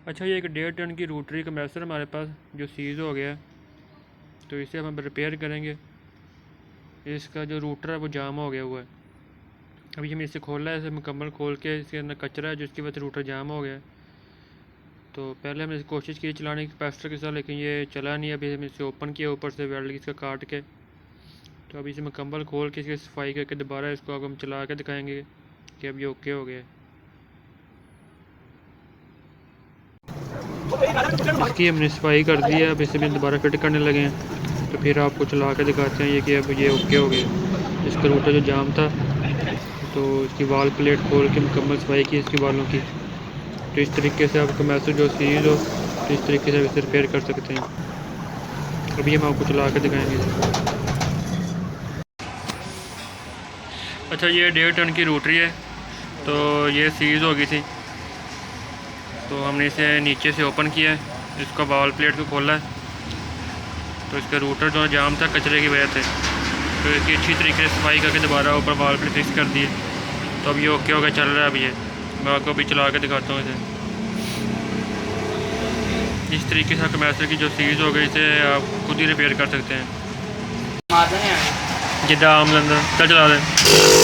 अच्छा, ये एक 1.5 टन की रोटरी कंप्रेसर हमारे पास जो सीज़ हो गया है, तो इसे हम रिपेयर करेंगे। इसका जो रूटर है वो जाम हो गया हुआ है। अभी हमने इसे खोला है, इसे मुकम्मल खोल के इसके अंदर कचरा है जिसकी वजह से रूटर जाम हो गया है। तो पहले हमने कोशिश की चलाने की कैपेसिटर के साथ, लेकिन ये चला नहीं। अभी हमने इसे ओपन किया ऊपर से वेल्ड इसका काट के। तो अभी इसे मुकम्मल खोल के इसकी सफाई करके दोबारा इसको अब हम चला के दिखाएंगे कि अब ये ओके हो गया। इसकी हमने सफाई कर दी है, अब इसे भी दोबारा फिट करने लगे हैं। तो फिर आपको चला के दिखाते हैं ये कि अब ये ओके हो गया। इसका रूटर जो जाम था, तो इसकी वाल प्लेट खोल के मुकम्मल सफाई की इसकी वालों की। तो इस तरीके से आपका मैसेज जो सीरीज हो, तो इस तरीके से इसे रिपेयर कर सकते हैं। अभी हम आपको चला के दिखाएंगे। अच्छा, ये 1.5 टन की रोटरी है, तो ये सीज हो गई थी। तो हमने इसे नीचे से ओपन किया है, इसका वाल प्लेट को खोला है। तो इसका रूटर जो जाम था कचरे की वजह से, तो इसकी अच्छी तरीके से सफाई करके दोबारा ऊपर वाल प्लेट फिक्स कर दिए। तो अब ये ओके हो गया, चल रहा है। अभी ये मैं आपको अभी चला के दिखाता हूँ इसे। इस तरीके से कंप्रेसर की जो सीज हो गई इसे आप खुद ही रिपेयर कर सकते हैं। जिद्दा आम लंदन चल चला दें।